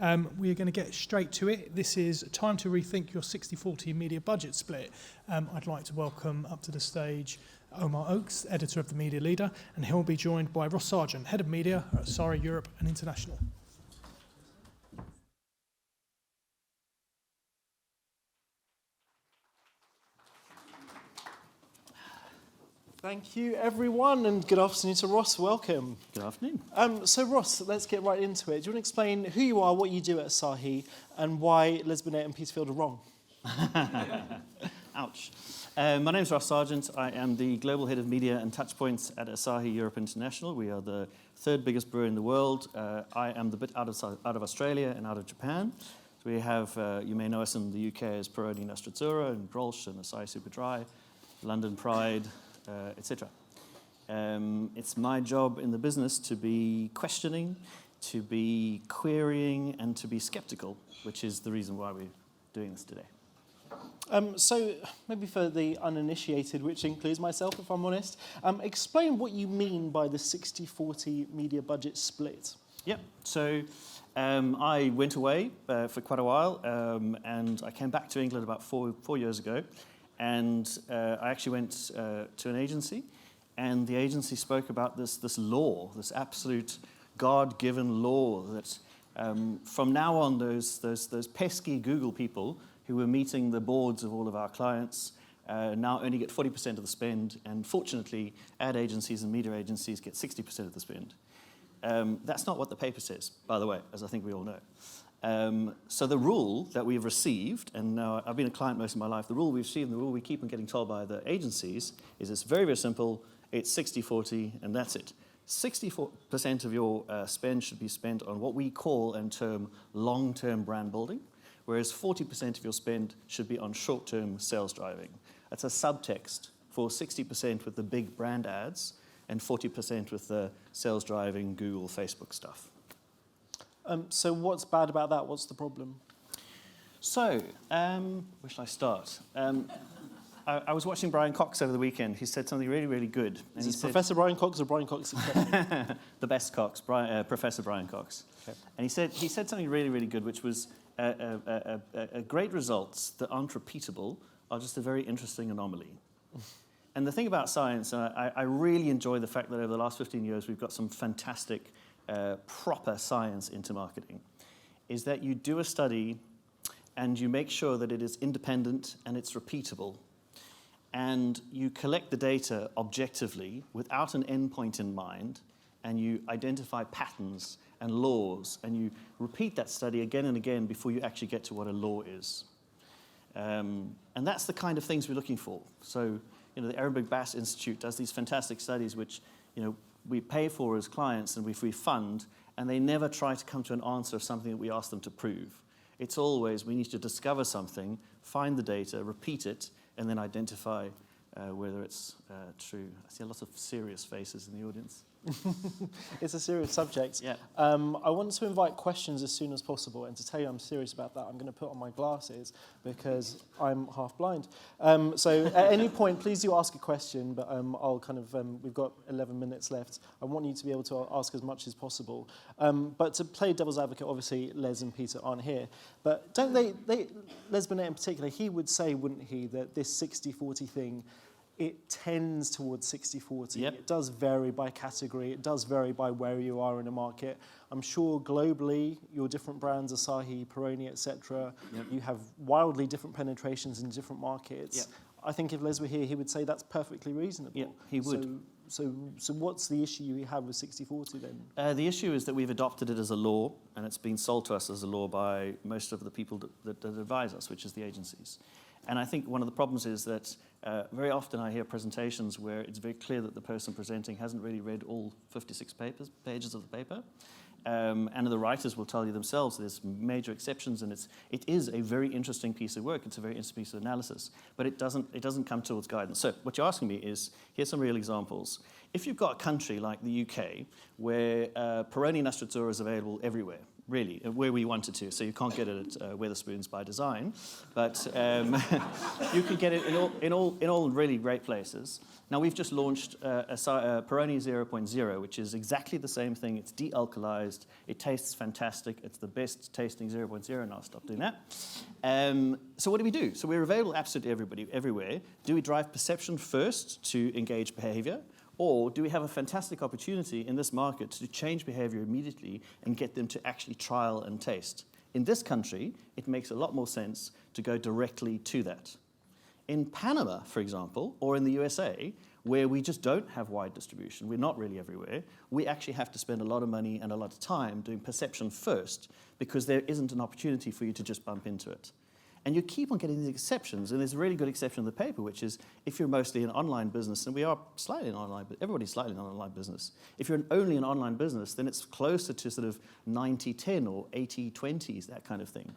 We're going to get straight to it. This is time to rethink your 60-40 media budget split. I'd like to welcome up to the stage Omar Oakes, editor of The Media Leader, and he'll be joined by Ross Sargent, head of media at Asahi Europe and International. Thank you, everyone, and good afternoon to Ross. Welcome. Good afternoon. So, Ross, let's get right into it. Do you want to explain who you are, what you do at Asahi, and why Binet and Peterfield are wrong? Ouch. My name is Ross Sargent. I am the Global Head of Media and Touchpoints at Asahi Europe International. We are the third biggest brewer in the world. I am the bit out of Australia and out of Japan. So we have, you may know us in the UK as Peroni Nostra Azzurra and Grolsch and Asahi Super Dry, London Pride, etc. It's my job in the business to be questioning, to be querying, and to be skeptical, which is the reason why we're doing this today. So maybe for the uninitiated, which includes myself, if I'm honest, explain what you mean by the 60-40 media budget split. Yep. So I went away for quite a while, and I came back to England about four years ago. And I actually went to an agency, and the agency spoke about this law, this absolute God-given law that from now on, those pesky Google people who were meeting the boards of all of our clients now only get 40% of the spend, and fortunately, ad agencies and media agencies get 60% of the spend. That's not what the paper says, by the way, as I think we all know. So the rule that we've received, and now I've been a client most of my life, the rule we've received and the rule we keep on getting told by the agencies is it's very, very simple. It's 60-40, and that's it. 64% of your spend should be spent on what we call and term long-term brand building, whereas 40% of your spend should be on short-term sales driving. That's a subtext for 60% with the big brand ads and 40% with the sales driving Google, Facebook stuff. So what's bad about that? What's the problem? So, where should I start? I was watching Brian Cox over the weekend. He said something really, really good. Is this Professor Brian Cox or Brian Cox? The best Cox, Professor Brian Cox. Okay. And he said something really, really good, which was great results that aren't repeatable are just a very interesting anomaly. And the thing about science, I really enjoy the fact that over the last 15 years we've got some fantastic proper science into marketing, is that you do a study and you make sure that it is independent and it's repeatable. And you collect the data objectively without an endpoint in mind, and you identify patterns and laws, and you repeat that study again and again before you actually get to what a law is. And that's the kind of things we're looking for. So, the Arabic Bass Institute does these fantastic studies which, we pay for as clients and we fund, and they never try to come to an answer of something that we ask them to prove. It's always, we need to discover something, find the data, repeat it, and then identify whether it's true. I see a lot of serious faces in the audience. It's a serious subject. Yeah. I want to invite questions as soon as possible, and to tell you I'm serious about that, I'm going to put on my glasses because I'm half blind. So at any point, please do ask a question, but I'll we've got 11 minutes left. I want you to be able to ask as much as possible. But to play devil's advocate, obviously Les and Peter aren't here, but don't they Les Binet in particular, he would say, wouldn't he, that this 60-40 thing, it tends towards 60-40. Yep. It does vary by category. It does vary by where you are in a market. I'm sure globally, your different brands, Asahi, Peroni, etc., yep, you have wildly different penetrations in different markets. Yep. I think if Les were here, he would say that's perfectly reasonable. Yeah, he would. So what's the issue you have with 60-40 then? The issue is that we've adopted it as a law, and it's been sold to us as a law by most of the people that advise us, which is the agencies. And I think one of the problems is that very often I hear presentations where it's very clear that the person presenting hasn't really read all 56 pages of the paper. And the writers will tell you themselves there's major exceptions, and it is a very interesting piece of work. It's a very interesting piece of analysis, but it doesn't come towards guidance. So what you're asking me is, here's some real examples. If you've got a country like the UK where Peroni Nostra Azzurra is available everywhere, really, where we wanted to. So you can't get it at Wetherspoons by design, but you can get it in all really great places. Now we've just launched a Peroni 0.0, which is exactly the same thing. It's de-alkalized. It tastes fantastic. It's the best tasting 0.0, and I'll stop doing that. So what do we do? So we're available absolutely everywhere. Do we drive perception first to engage behavior? Or do we have a fantastic opportunity in this market to change behavior immediately and get them to actually trial and taste? In this country, it makes a lot more sense to go directly to that. In Panama, for example, or in the USA, where we just don't have wide distribution, we're not really everywhere, we actually have to spend a lot of money and a lot of time doing perception first because there isn't an opportunity for you to just bump into it. And you keep on getting these exceptions, and there's a really good exception in the paper, which is if you're mostly an online business, and we are slightly an online, but everybody's slightly an online business. If you're only an online business, then it's closer to sort of 90-10 or 80-20s, that kind of thing.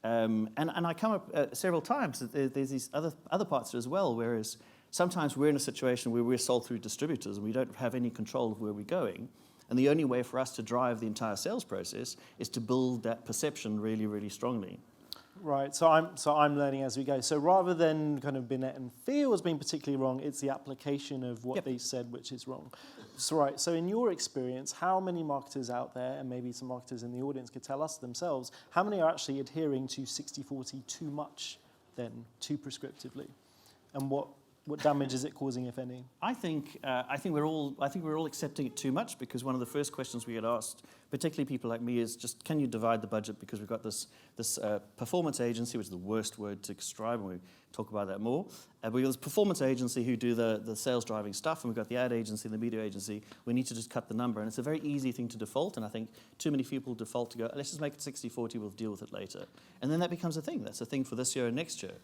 And I come up several times that there's these other parts as well, whereas sometimes we're in a situation where we're sold through distributors and we don't have any control of where we're going. And the only way for us to drive the entire sales process is to build that perception really, really strongly. Right, so I'm learning as we go. So rather than kind of Binet and feel as being particularly wrong, it's the application of what they said which is wrong. So right, so in your experience, how many marketers out there, and maybe some marketers in the audience could tell us themselves, how many are actually adhering to 60-40 too much then, too prescriptively? And what damage is it causing, if any? I think we're all accepting it too much, because one of the first questions we get asked, particularly people like me, is just, can you divide the budget, because we've got this performance agency, which is the worst word to describe, and we talk about that more. We've got this performance agency who do the sales driving stuff, and we've got the ad agency and the media agency. We need to just cut the number, and it's a very easy thing to default, and I think too many people default to go, let's just make it 60-40, we'll deal with it later. And then that becomes a thing. That's a thing for this year and next year.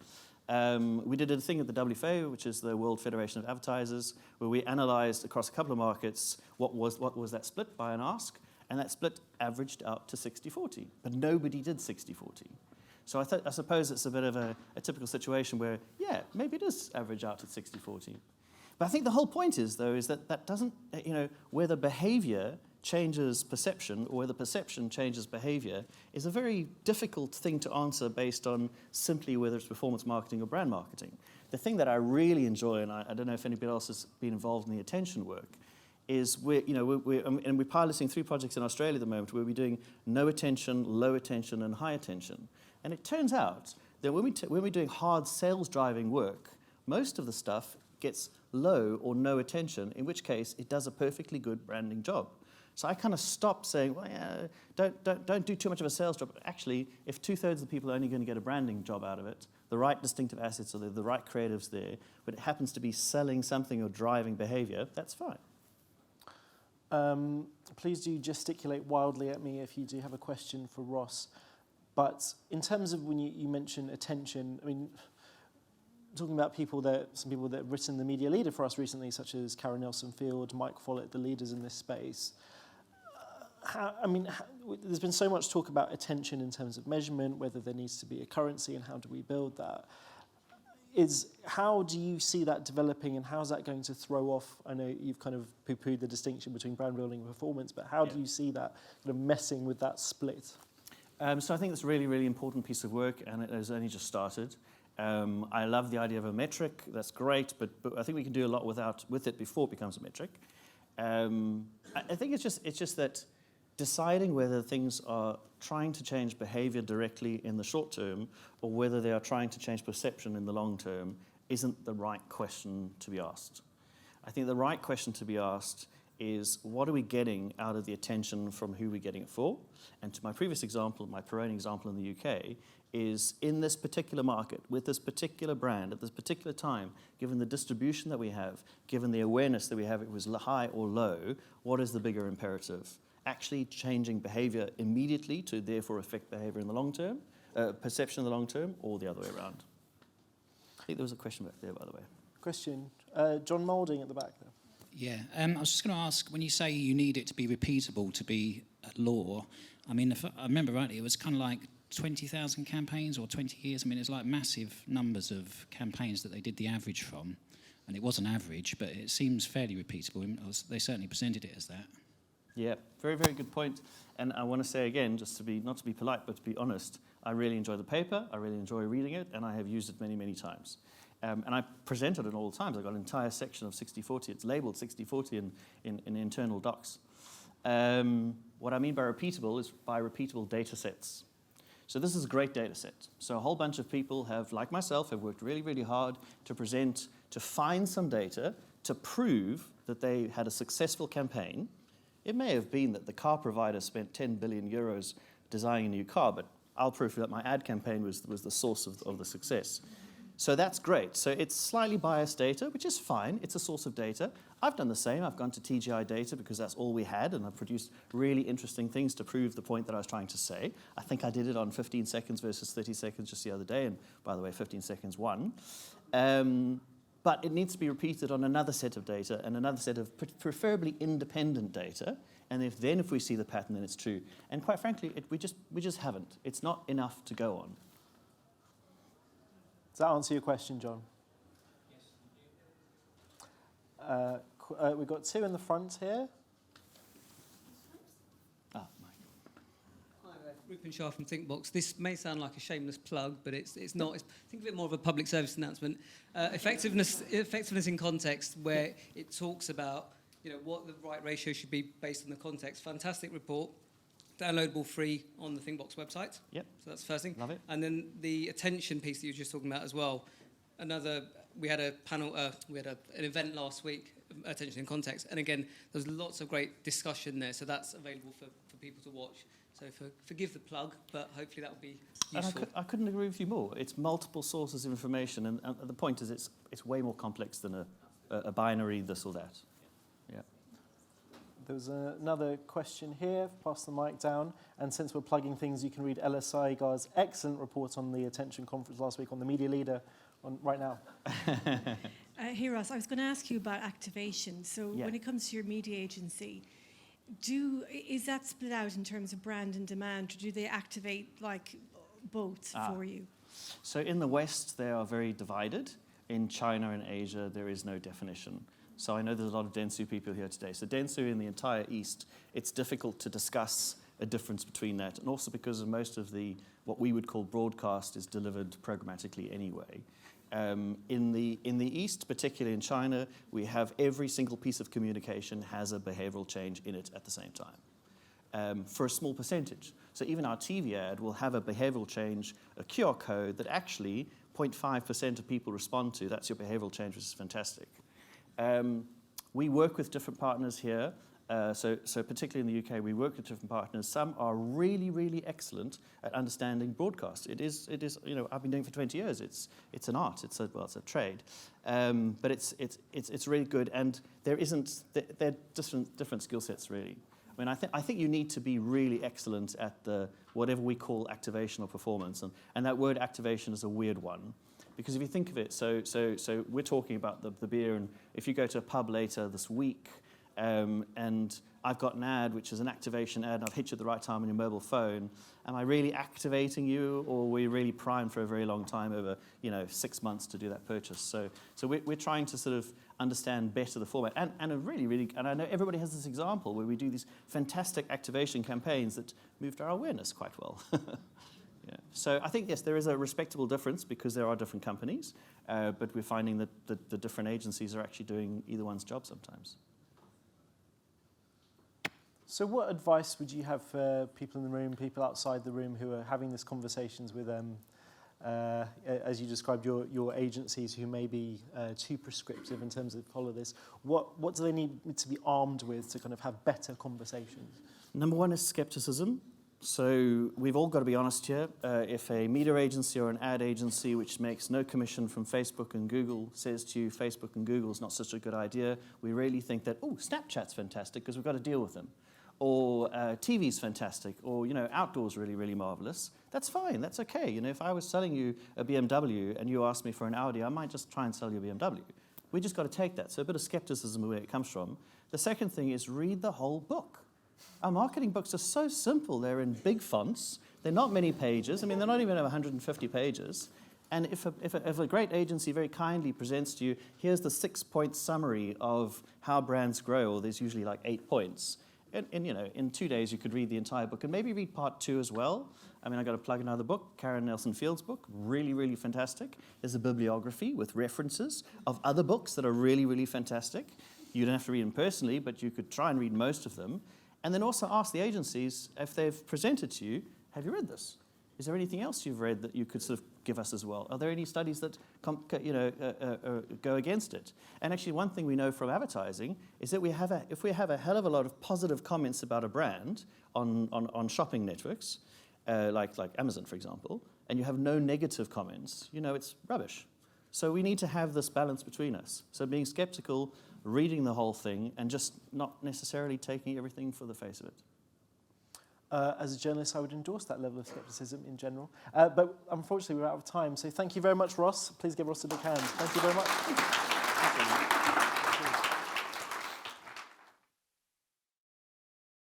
We did a thing at the WFA, which is the World Federation of Advertisers, where we analysed across a couple of markets what was that split by an ask, and that split averaged out to 60-40, but nobody did 60-40. So I suppose it's a bit of a typical situation where, yeah, maybe it is average out at 60-40. But I think the whole point is, though, is that doesn't, whether behaviour changes perception or whether perception changes behaviour is a very difficult thing to answer based on simply whether it's performance marketing or brand marketing. The thing that I really enjoy, and I don't know if anybody else has been involved in the attention work, is we're piloting 3 projects in Australia at the moment where we're doing no attention, low attention, and high attention. And it turns out that when we're doing hard sales driving work, most of the stuff gets low or no attention, in which case it does a perfectly good branding job. So I kind of stopped saying, well, yeah, don't do too much of a sales job. Actually, if 2/3 of the people are only going to get a branding job out of it, the right distinctive assets are there, the right creatives there, but it happens to be selling something or driving behavior, that's fine. Please do gesticulate wildly at me if you do have a question for Ross. But in terms of when you mention attention, I mean, talking about some people that have written the media leader for us recently, such as Karen Nelson-Field, Mike Follett, the leaders in this space. There's been so much talk about attention in terms of measurement, whether there needs to be a currency and how do we build that. How do you see that developing, and how's that going to throw off? I know you've kind of poo-pooed the distinction between brand building and performance, but how do you see that kind of messing with that split? So I think it's a really, really important piece of work, and it has only just started. I love the idea of a metric. That's great, but I think we can do a lot with it before it becomes a metric. I think it's just that deciding whether things are trying to change behavior directly in the short term or whether they are trying to change perception in the long term isn't the right question to be asked. I think the right question to be asked is, what are we getting out of the attention from who we're getting it for? And to my previous example, my Peroni example in the UK, is in this particular market, with this particular brand, at this particular time, given the distribution that we have, given the awareness that we have, it was high or low, what is the bigger imperative? Actually changing behavior immediately to therefore affect behavior in the long term, perception in the long term, or the other way around? I think there was a question back there, by the way. Question. John Moulding at the back there. Yeah, I was just going to ask, when you say you need it to be repeatable to be law, I mean, if I remember rightly, it was kind of like 20,000 campaigns or 20 years. I mean, it's like massive numbers of campaigns that they did the average from, and it was an average, but it seems fairly repeatable. They certainly presented it as that. Yeah, very, very good point. And I want to say again, just to be, not to be polite, but to be honest, I really enjoy the paper, I really enjoy reading it, and I have used it many, many times. And I presented it all the times. I've got an entire section of 60/40. It's labeled 60/40 in internal docs. What I mean by repeatable is by repeatable data sets. So this is a great data set. So a whole bunch of people have, like myself, have worked really, really hard to present, to find some data to prove that they had a successful campaign. It may have been that the car provider spent 10 billion euros designing a new car, but I'll prove that my ad campaign was the source of the success. So that's great. So it's slightly biased data, which is fine. It's a source of data. I've done the same. I've gone to TGI data because that's all we had, and I've produced really interesting things to prove the point that I was trying to say. I think I did it on 15 seconds versus 30 seconds just the other day, and by the way, 15 seconds won. But it needs to be repeated on another set of data and another set of preferably independent data. And if we see the pattern, then it's true. And quite frankly, we just haven't. It's not enough to go on. Does that answer your question, John? Yes. We've got two in the front here. Ah, Mike. Hi there, Rupin Shah from Thinkbox. This may sound like a shameless plug, but it's not. Think of it more of a public service announcement. Effectiveness in context, where it talks about what the right ratio should be based on the context. Fantastic report. Downloadable free on the Thinkbox website. Yep. So that's the first thing. Love it. And then the attention piece that you were just talking about as well. We had a panel, an event last week, attention in context. And again, there's lots of great discussion there. So that's available for people to watch. So forgive the plug, but hopefully that will be useful. And I couldn't agree with you more. It's multiple sources of information. And the point is it's way more complex than a binary this or that. Yeah. There's another question here. Pass the mic down. And since we're plugging things, you can read Asahi Gar's excellent report on the attention conference last week on the media leader right now. Hey, Ross, I was going to ask you about activation. So when it comes to your media agency, is that split out in terms of brand and demand, or do they activate like both for you? So in the West, they are very divided. In China and Asia, there is no definition. So I know there's a lot of Dentsu people here today. So Dentsu in the entire East, it's difficult to discuss a difference between that. And also because of most of what we would call broadcast is delivered programmatically anyway. In the East, particularly in China, we have every single piece of communication has a behavioral change in it at the same time, for a small percentage. So even our TV ad will have a behavioral change, a QR code that actually 0.5% of people respond to. That's your behavioral change, which is fantastic. We work with different partners here. So particularly in the UK, we work with different partners. Some are really, really excellent at understanding broadcast. It is. I've been doing it for 20 years. It's an art. It's a trade. But it's really good. And they're different skill sets really. I mean, I think you need to be really excellent at the whatever we call activation or performance, and that word activation is a weird one. Because if you think of it, so we're talking about the beer, and if you go to a pub later this week, and I've got an ad which is an activation ad, and I've hit you at the right time on your mobile phone, am I really activating you, or were you really primed for a very long time over 6 months to do that purchase? So we're trying to sort of understand better the format, and I know everybody has this example where we do these fantastic activation campaigns that moved our awareness quite well. Yeah. So I think, yes, there is a respectable difference because there are different companies, but we're finding that the different agencies are actually doing either one's job sometimes. So what advice would you have for people in the room, people outside the room who are having these conversations with, as you described, your agencies who may be too prescriptive in terms of follow this? What do they need to be armed with to kind of have better conversations? Number one is skepticism. So we've all got to be honest here. If a media agency or an ad agency which makes no commission from Facebook and Google says to you, Facebook and Google is not such a good idea, we really think that, Snapchat's fantastic because we've got to deal with them. Or TV's fantastic, or outdoors really, really marvelous. That's fine, that's okay. If I was selling you a BMW and you asked me for an Audi, I might just try and sell you a BMW. We just got to take that. So a bit of skepticism where it comes from. The second thing is read the whole book. Our marketing books are so simple. They're in big fonts. They're not many pages. I mean, they're not even 150 pages. And if a great agency very kindly presents to you, here's the 6-point summary of how brands grow, or there's usually like 8 points, and you know, in 2 days you could read the entire book and maybe read part 2 as well. I mean, I got to plug another book, Karen Nelson Field's book, really, really fantastic. There's a bibliography with references of other books that are really, really fantastic. You don't have to read them personally, but you could try and read most of them. And then also ask the agencies if they've presented to you, have you read this? Is there anything else you've read that you could sort of give us as well? Are there any studies that go against it? And actually, one thing we know from advertising is that if we have a hell of a lot of positive comments about a brand on shopping networks, like Amazon, for example, and you have no negative comments, you know it's rubbish. So we need to have this balance between us. So being skeptical, reading the whole thing, and just not necessarily taking everything for the face of it. As a journalist, I would endorse that level of skepticism in general. But unfortunately, we're out of time. So thank you very much, Ross. Please give Ross a big hand. Thank you very much.